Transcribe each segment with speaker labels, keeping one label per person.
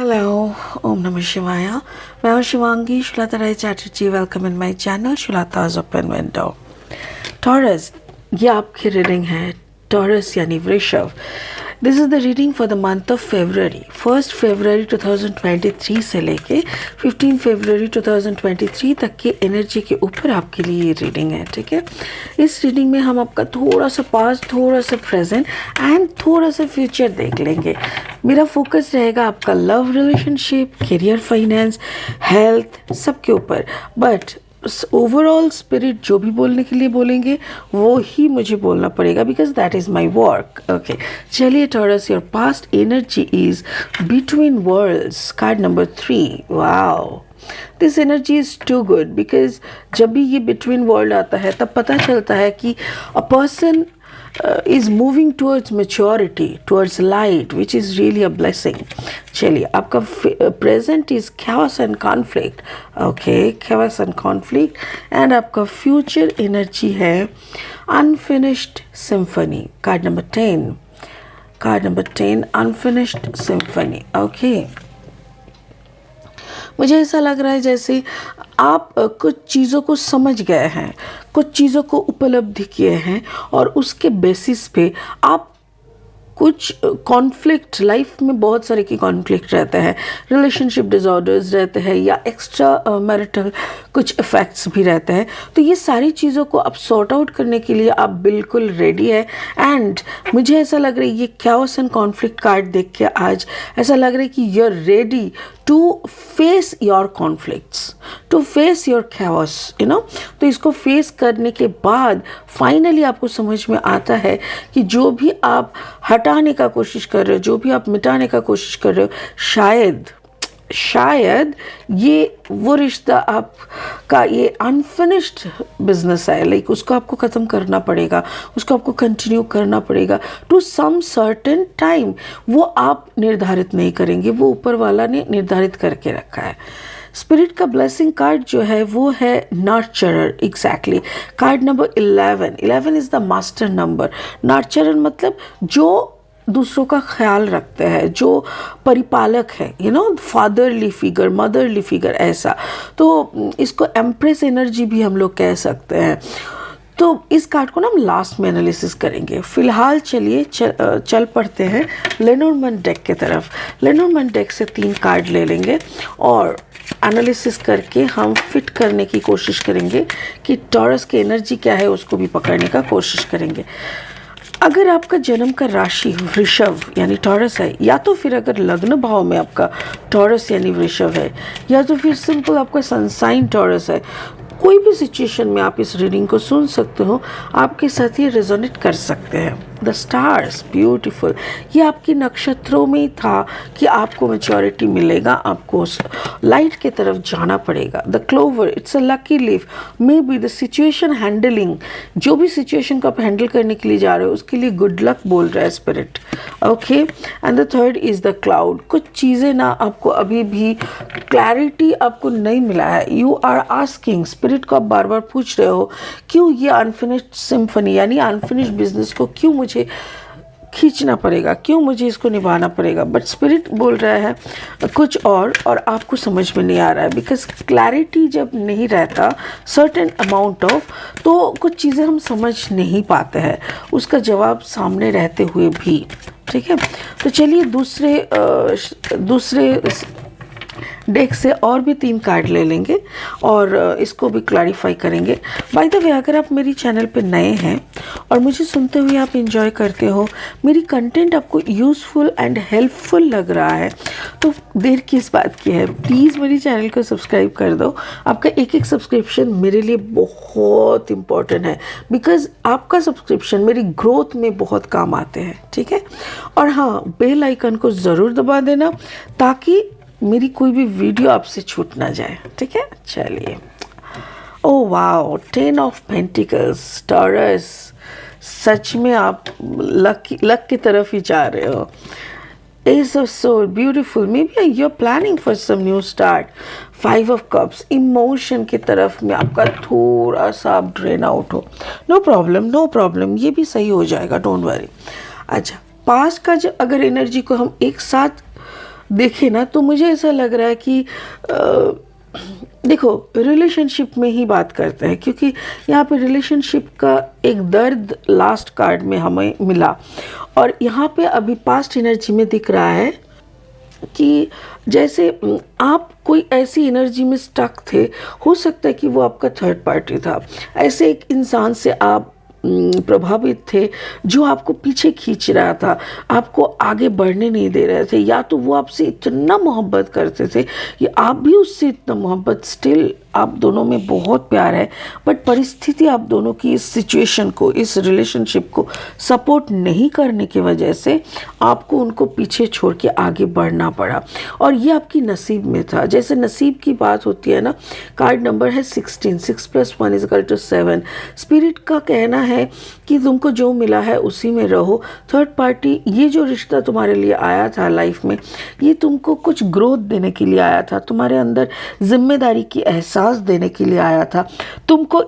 Speaker 1: Hello, Om Namah Shivaya. मैं हूँ Shivangi Shulata Rai Chatterjee. Welcome in my channel Shulata's open window. Taurus, ये आपकी रीडिंग है. टॉरस यानी वृषभ. This is the reading for the month of February. 1 फरवरी 2023 से लेके 15 फरवरी 2023 तक की एनर्जी के ऊपर आपके लिए ये रीडिंग है. ठीक है, इस रीडिंग में हम आपका थोड़ा सा पास्ट, थोड़ा सा प्रेजेंट एंड थोड़ा सा फ्यूचर देख लेंगे. मेरा फोकस रहेगा आपका love relationship, career, finance, health, सबके ऊपर. बट ओवरऑल स्पिरिट जो भी बोलने के लिए बोलेंगे वो ही मुझे बोलना पड़ेगा, because that is my work. Okay, चलिए Taurus, your past energy is between worlds. Card number 3. Wow, this energy is too good, because जब भी ये बिटवीन वर्ल्ड आता है तब पता चलता है कि a person is moving towards maturity, towards light, which is really a blessing. चलिए, आपका present is chaos and conflict. Okay, chaos and conflict. And आपका future energy है unfinished symphony. Card number 10. Card number 10, unfinished symphony. Okay. मुझे ऐसा लग रहा है जैसे आप कुछ चीज़ों को समझ गए हैं, कुछ चीज़ों को उपलब्धि किए हैं और उसके बेसिस पे आप कुछ कॉन्फ्लिक्ट, लाइफ में बहुत सारे की कॉन्फ्लिक्ट रहते हैं, रिलेशनशिप डिसऑर्डर्स रहते हैं या एक्स्ट्रा मैरिटल कुछ इफ़ेक्ट्स भी रहते हैं. तो ये सारी चीज़ों को आप सॉर्ट आउट करने के लिए आप बिल्कुल रेडी है. एंड मुझे ऐसा लग रहा है ये कैओस एंड कॉन्फ्लिक्ट कार्ड देख के आज ऐसा लग रहा है कि you are ready to face your conflicts, to face your chaos, you know. तो इसको फेस करने के बाद फाइनली आपको समझ में आता है कि जो भी आप हटाने का कोशिश कर रहे हो, जो भी आप मिटाने का कोशिश कर रहे हो, शायद ये वो रिश्ता आपका ये अनफिनिश्ड बिजनेस है. लाइक उसको आपको ख़त्म करना पड़ेगा, उसको आपको कंटिन्यू करना पड़ेगा टू सम सर्टेन टाइम. वो आप निर्धारित नहीं करेंगे, वो ऊपर वाला ने निर्धारित करके रखा है. स्पिरिट का ब्लेसिंग कार्ड जो है वो है नर्चरर. Exactly, card number 11 is the master number. नर्चरर मतलब जो दूसरों का ख्याल रखते हैं, जो परिपालक है, you know, fatherly figure, motherly figure, ऐसा. तो इसको एम्प्रेस एनर्जी भी हम लोग कह सकते हैं. तो इस कार्ड को ना हम लास्ट में एनालिसिस करेंगे. फिलहाल चलिए चल पड़ते हैं लेनोर्मैंड डेक के तरफ. लेनोर्मैंड डेक से 3 कार्ड ले लेंगे और एनालिसिस करके हम फिट करने की कोशिश करेंगे कि टॉरस की एनर्जी क्या है, उसको भी पकड़ने का कोशिश करेंगे. अगर आपका जन्म का राशि वृषभ यानी टॉरस है, या तो फिर अगर लग्न भाव में आपका टॉरस यानी वृषभ है, या तो फिर सिंपल आपका सन साइन टॉरस है, कोई भी सिचुएशन में आप इस रीडिंग को सुन सकते हो, आपके साथ ये रेजोनेट कर सकते हैं. The stars, beautiful. ये आपके नक्षत्रों में था कि आपको मैच्योरिटी मिलेगा, आपको लाइट के तरफ जाना पड़ेगा. The clover, it's a lucky leaf. May be the situation handling, जो भी सिचुएशन को आप हैंडल करने के लिए जा रहे हो उसके लिए गुड लक बोल रहा है spirit. Okay, and the third is the cloud. कुछ चीज़ें ना आपको अभी भी क्लैरिटी आपको नहीं मिला है. यू आर आस्किंग, स्पिरिट को आप बार बार पूछ रहे हो क्यों ये अनफिनिश्ड सिम्फनी यानी अनफिनिश्ड बिजनेस को क्यों मुझे खींचना पड़ेगा, क्यों मुझे इसको निभाना पड़ेगा. बट स्पिरिट बोल रहा है कुछ और आपको समझ में नहीं आ रहा है. बिकॉज क्लैरिटी जब नहीं रहता सर्टेन अमाउंट ऑफ, तो कुछ चीज़ें हम समझ नहीं पाते हैं उसका जवाब सामने रहते हुए भी. ठीक है, तो चलिए दूसरे डेक से और भी 3 कार्ड ले लेंगे और इसको भी क्लैरिफाई करेंगे. बाय द वे, अगर आप मेरी चैनल पे नए हैं और मुझे सुनते हुए आप एंजॉय करते हो, मेरी कंटेंट आपको यूज़फुल एंड हेल्पफुल लग रहा है, तो देर किस बात की है, प्लीज़ मेरी चैनल को सब्सक्राइब कर दो. आपका एक सब्सक्रिप्शन मेरे लिए बहुत इम्पॉर्टेंट है, बिकॉज आपका सब्सक्रिप्शन मेरी ग्रोथ में बहुत काम आते हैं. ठीक है, और हाँ, बेल आइकन को ज़रूर दबा देना ताकि मेरी कोई भी वीडियो आपसे छूट ना जाए. ठीक है, चलिए. Oh wow, 10 of pentacles. Taurus, सच में आप लक की तरफ ही जा रहे हो. Ace of Swords, beautiful. Maybe you're planning for some new start. 5 of Cups, emotion की तरफ में आपका थोड़ा सा आप ड्रेन आउट हो. नो प्रॉब्लम, ये भी सही हो जाएगा, डोंट वरी. अच्छा, पास्ट का जब अगर एनर्जी को हम एक साथ देखे ना तो मुझे ऐसा लग रहा है कि देखो रिलेशनशिप में ही बात करते हैं, क्योंकि यहाँ पे रिलेशनशिप का एक दर्द लास्ट कार्ड में हमें मिला, और यहाँ पे अभी पास्ट एनर्जी में दिख रहा है कि जैसे आप कोई ऐसी एनर्जी में स्टक थे, हो सकता है कि वो आपका थर्ड पार्टी था, ऐसे एक इंसान से आप प्रभावित थे जो आपको पीछे खींच रहा था, आपको आगे बढ़ने नहीं दे रहे थे, या तो वो आपसे इतना मोहब्बत करते थे कि आप भी उससे इतना मोहब्बत, स्टिल आप दोनों में बहुत प्यार है, बट परिस्थिति आप दोनों की इस सिचुएशन को, इस रिलेशनशिप को सपोर्ट नहीं करने की वजह से आपको उनको पीछे छोड़ के आगे बढ़ना पड़ा, और ये आपकी नसीब में था। जैसे नसीब की बात होती है ना, कार्ड नंबर है 16, 6 + 1 = 7। स्पिरिट का कहना है कि तुमको जो मिला है उसी में रहो। थर्ड पार्टी, ये जो रिश्ता तुम्हारे लिए आया था लाइफ में, ये तुमको कुछ ग्रोथ देने के लिए आया था, तुम्हारे अंदर जिम्मेदारी की एहसास देने के लिए आया था। तुमको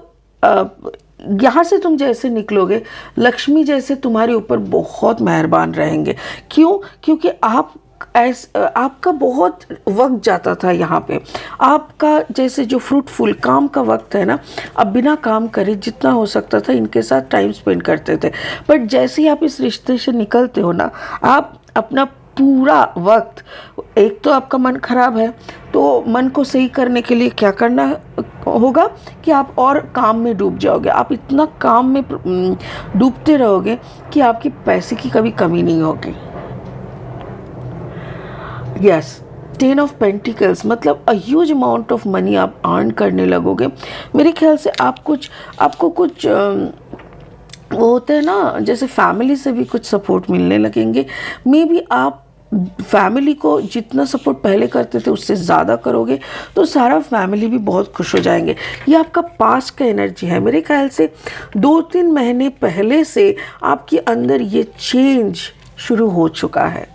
Speaker 1: यहाँ से तुम जैसे निकलोगे, लक्ष्मी जैसे तुम्हारे ऊपर बहुत मेहरबान रहेंगे। क्यों? क्योंकि आपका बहुत वक्त जाता था यहाँ पे, आपका जैसे जो फ्रूटफुल काम का वक्त है ना, अब बिना काम करे जितना हो सकता था इनके साथ टाइम स्पेंड करते थे, बट जैसे ही आप इस रिश्ते से निकलते हो ना, आप अपना पूरा वक्त, एक तो आपका मन खराब है, तो मन को सही करने के लिए क्या करना होगा कि आप और काम में डूब जाओगे, आप इतना काम में डूबते रहोगे कि आपके पैसे की कभी कमी नहीं होगी। यस, 10 ऑफ पेंटिकल्स मतलब a huge amount of money आप अर्न करने लगोगे। मेरे ख्याल से आपको कुछ वो होते हैं ना, जैसे फैमिली से भी कुछ सपोर्ट मिलने लगेंगे। मे बी आप फैमिली को जितना सपोर्ट पहले करते थे उससे ज़्यादा करोगे, तो सारा फैमिली भी बहुत खुश हो जाएंगे। ये आपका पास्ट का एनर्जी है। मेरे ख्याल से 2-3 महीने पहले से आपके अंदर ये चेंज शुरू हो चुका है।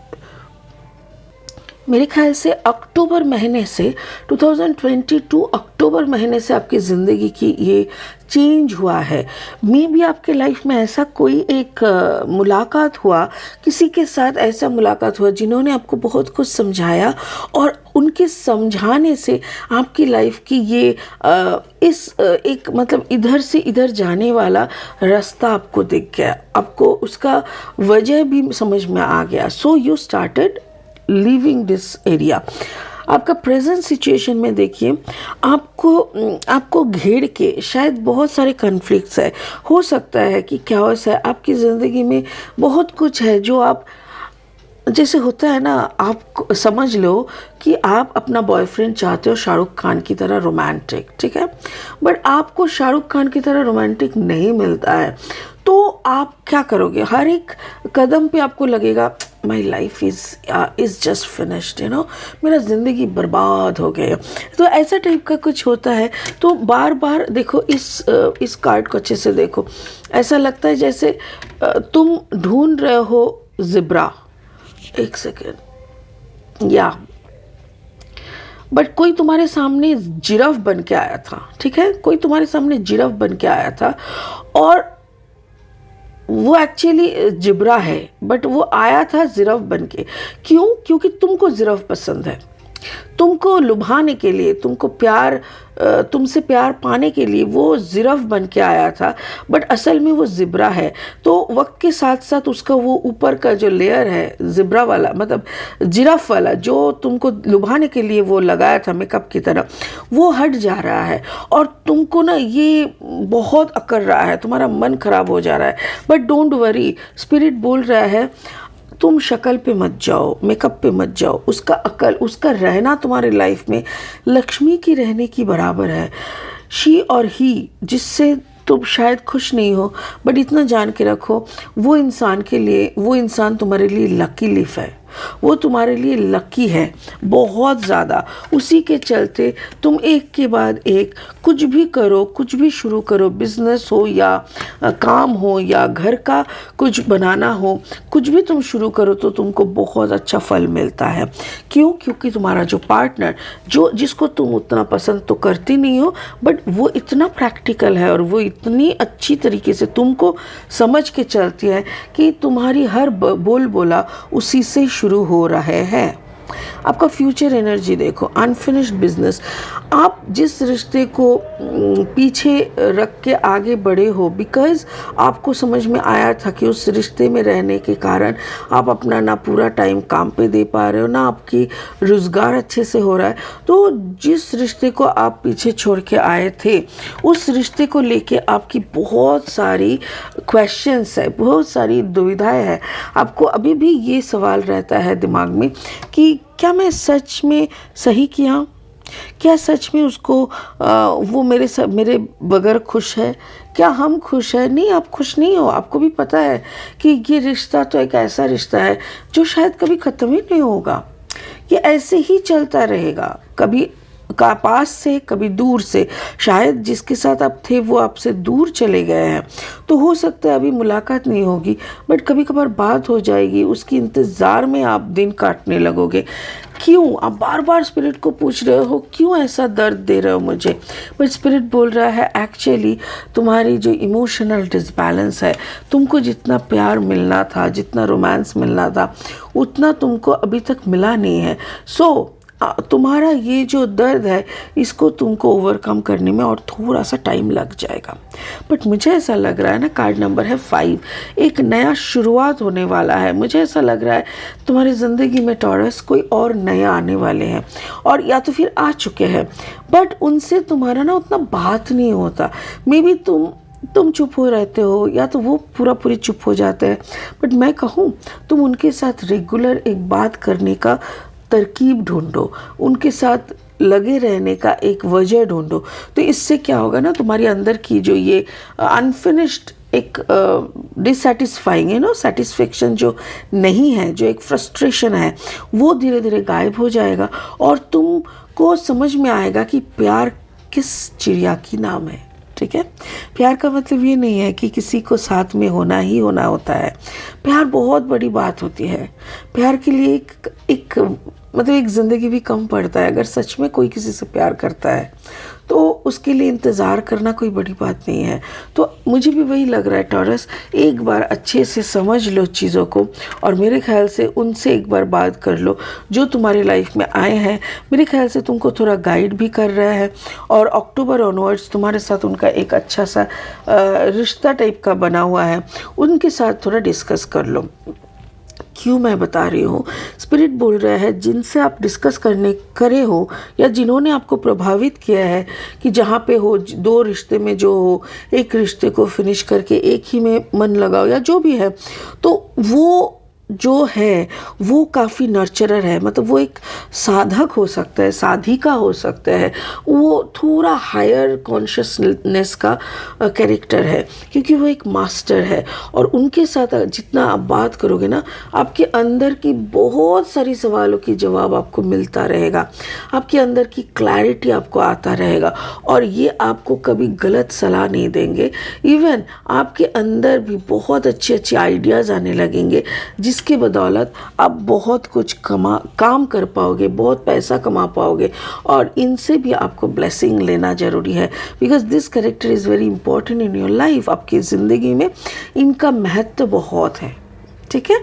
Speaker 1: मेरे ख्याल से अक्टूबर महीने से 2022 अक्टूबर महीने से आपकी ज़िंदगी की ये चेंज हुआ है। मे बी आपके लाइफ में ऐसा कोई एक मुलाकात हुआ, किसी के साथ ऐसा मुलाकात हुआ जिन्होंने आपको बहुत कुछ समझाया, और उनके समझाने से आपकी लाइफ की ये एक मतलब इधर से इधर जाने वाला रास्ता आपको दिख गया, आपको उसका वजह भी समझ में आ गया। So you started living this area. आपका प्रेजेंट सिचुएशन में देखिए, आपको घेर के शायद बहुत सारे कन्फ्लिक्ट्स है। हो सकता है कि क्या है, आपकी ज़िंदगी में बहुत कुछ है जो आप, जैसे होता है ना, आप समझ लो कि आप अपना बॉयफ्रेंड चाहते हो शाहरुख खान की तरह रोमांटिक, ठीक है, बट आपको शाहरुख खान की तरह रोमांटिक नहीं मिलता है, तो आप क्या करोगे? हर एक कदम पे आपको लगेगा my life is just finished, you know, मेरा ज़िंदगी बर्बाद हो गया। तो ऐसा टाइप का कुछ होता है। तो बार बार देखो इस कार्ड को अच्छे से देखो, ऐसा लगता है जैसे तुम ढूंढ रहे हो ज़िब्रा, एक सेकेंड, या बट कोई तुम्हारे सामने जिराफ बन के आया था, ठीक है, कोई तुम्हारे सामने जिराफ बन के आया था, और वो एक्चुअली जिब्रा है, बट वो आया था जिराफ बन के। क्यों? क्योंकि तुमको जिराफ पसंद है, तुमको लुभाने के लिए, तुमसे प्यार पाने के लिए वो जिराफ बन के आया था, बट असल में वो जिब्रा है। तो वक्त के साथ साथ उसका वो ऊपर का जो लेयर है जिब्रा वाला, मतलब जिराफ वाला, जो तुमको लुभाने के लिए वो लगाया था मेकअप की तरह, वो हट जा रहा है, और तुमको ना ये बहुत अकड़ रहा है, तुम्हारा मन खराब हो जा रहा है। बट डोंट वरी, स्पिरिट बोल रहा है तुम शक्ल पे मत जाओ, मेकअप पे मत जाओ, उसका रहना तुम्हारे लाइफ में लक्ष्मी की रहने की बराबर है। शी और ही जिससे तुम शायद खुश नहीं हो, बट इतना जान के रखो, वो इंसान तुम्हारे लिए लकी लीफ है, वो तुम्हारे लिए लकी है बहुत ज़्यादा। उसी के चलते तुम एक के बाद एक कुछ भी करो, कुछ भी शुरू करो, बिजनेस हो या काम हो या घर का कुछ बनाना हो, कुछ भी तुम शुरू करो तो तुमको बहुत अच्छा फल मिलता है। क्यों? क्योंकि तुम्हारा जो पार्टनर, जिसको तुम उतना पसंद तो करती नहीं हो, बट वो इतना प्रैक्टिकल है और वो इतनी अच्छी तरीके से तुमको समझ के चलती है कि तुम्हारी हर बोल बोला उसी से शुरू हो रहे हैं। आपका फ्यूचर एनर्जी देखो, अनफिनिश्ड बिजनेस। आप जिस रिश्ते को पीछे रख के आगे बढ़े हो, बिकॉज आपको समझ में आया था कि उस रिश्ते में रहने के कारण आप अपना ना पूरा टाइम काम पे दे पा रहे हो, ना आपकी रोज़गार अच्छे से हो रहा है। तो जिस रिश्ते को आप पीछे छोड़ के आए थे, उस रिश्ते को लेके आपकी बहुत सारी क्वेश्चंस है, बहुत सारी दुविधाएं हैं। आपको अभी भी ये सवाल रहता है दिमाग में कि क्या मैं सच में सही किया, क्या सच में उसको वो मेरे बगैर खुश है, क्या हम खुश है? नहीं, आप खुश नहीं हो। आपको भी पता है कि ये रिश्ता तो एक ऐसा रिश्ता है जो शायद कभी ख़त्म ही नहीं होगा, ये ऐसे ही चलता रहेगा, कभी का पास से कभी दूर से। शायद जिसके साथ आप थे वो आपसे दूर चले गए हैं, तो हो सकता है अभी मुलाकात नहीं होगी, बट कभी कभार बात हो जाएगी, उसकी इंतज़ार में आप दिन काटने लगोगे। क्यों? आप बार बार स्पिरिट को पूछ रहे हो क्यों ऐसा दर्द दे रहे हो मुझे, बट स्पिरिट बोल रहा है एक्चुअली तुम्हारी जो इमोशनल डिसबैलेंस है, तुमको जितना प्यार मिलना था, जितना रोमांस मिलना था, उतना तुमको अभी तक मिला नहीं है। सो तुम्हारा ये जो दर्द है, इसको तुमको ओवरकम करने में और थोड़ा सा टाइम लग जाएगा। बट मुझे ऐसा लग रहा है ना, कार्ड नंबर है 5, एक नया शुरुआत होने वाला है। मुझे ऐसा लग रहा है तुम्हारी ज़िंदगी में टॉरस कोई और नया आने वाले हैं, और या तो फिर आ चुके हैं, बट उनसे तुम्हारा ना उतना बात नहीं होता। मे बी तुम चुप हो रहते हो, या तो वो पूरी चुप हो जाते हैं। बट मैं कहूँ, तुम उनके साथ रेगुलर एक बात करने का तरकीब ढूंढो, उनके साथ लगे रहने का एक वजह ढूंढो। तो इससे क्या होगा ना, तुम्हारी अंदर की जो ये अनफिनिश्ड एक डिससेटिस्फाइंग है ना, सेटिस्फेक्शन जो नहीं है, जो एक फ्रस्ट्रेशन है, वो धीरे धीरे गायब हो जाएगा, और तुमको समझ में आएगा कि प्यार किस चिड़िया की नाम है। ठीक है, प्यार का मतलब ये नहीं है कि किसी को साथ में होना ही होना होता है। प्यार बहुत बड़ी बात होती है। प्यार के लिए एक मतलब एक ज़िंदगी भी कम पड़ता है। अगर सच में कोई किसी से प्यार करता है तो उसके लिए इंतज़ार करना कोई बड़ी बात नहीं है। तो मुझे भी वही लग रहा है टॉरस, एक बार अच्छे से समझ लो चीज़ों को, और मेरे ख्याल से उनसे एक बार बात कर लो जो तुम्हारी लाइफ में आए हैं। मेरे ख्याल से तुमको थोड़ा गाइड भी कर रहा है, और अक्टूबर ऑनवर्ड्स तुम्हारे साथ उनका एक अच्छा सा रिश्ता टाइप का बना हुआ है, उनके साथ थोड़ा डिस्कस कर लो। क्यों मैं बता रही हूँ, स्पिरिट बोल रहा है जिनसे आप डिस्कस करे हो, या जिन्होंने आपको प्रभावित किया है कि जहाँ पे हो, दो रिश्ते में जो हो, एक रिश्ते को फिनिश करके एक ही में मन लगाओ, या जो भी है, तो वो जो है वो काफ़ी नर्चरर है। मतलब वो एक साधक हो सकता है, साधिका हो सकता है, वो थोड़ा हायर कॉन्शियसनेस का कैरेक्टर है, क्योंकि वो एक मास्टर है। और उनके साथ जितना आप बात करोगे ना, आपके अंदर की बहुत सारी सवालों की जवाब आपको मिलता रहेगा, आपके अंदर की क्लैरिटी आपको आता रहेगा, और ये आपको कभी गलत सलाह नहीं देंगे। इवन आपके अंदर भी बहुत अच्छे अच्छे आइडियाज़ आने लगेंगे, जिसके बदौलत आप बहुत कुछ काम कर पाओगे, बहुत पैसा कमा पाओगे। और इनसे भी आपको ब्लेसिंग लेना ज़रूरी है, because this character is very important in your life. आपकी ज़िंदगी में इनका महत्व बहुत है। ठीक है,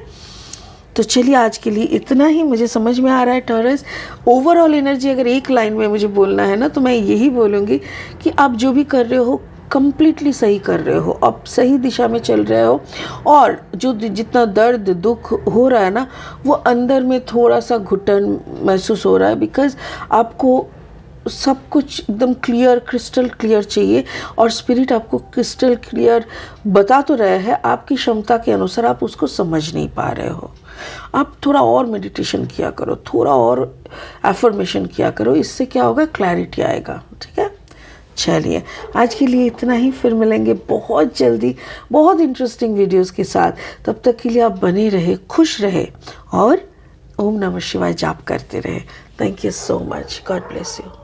Speaker 1: तो चलिए आज के लिए इतना ही। मुझे समझ में आ रहा है टॉरस, ओवरऑल एनर्जी अगर एक लाइन में मुझे बोलना है ना, तो मैं यही बोलूँगी कि आप जो भी कर रहे हो कंप्लीटली सही कर रहे हो, आप सही दिशा में चल रहे हो। और जो जितना दर्द दुख हो रहा है ना, वो अंदर में थोड़ा सा घुटन महसूस हो रहा है, बिकॉज आपको सब कुछ एकदम क्लियर, क्रिस्टल क्लियर चाहिए, और स्पिरिट आपको क्रिस्टल क्लियर बता तो रहा है, आपकी क्षमता के अनुसार आप उसको समझ नहीं पा रहे हो। आप थोड़ा और मेडिटेशन किया करो, थोड़ा और एफर्मेशन किया करो, इससे क्या होगा, क्लैरिटी आएगा। ठीक है, चलिए आज के लिए इतना ही, फिर मिलेंगे बहुत जल्दी बहुत इंटरेस्टिंग वीडियोस के साथ। तब तक के लिए आप बने रहे, खुश रहे, और ओम नमः शिवाय जाप करते रहे। Thank you so much, God bless you.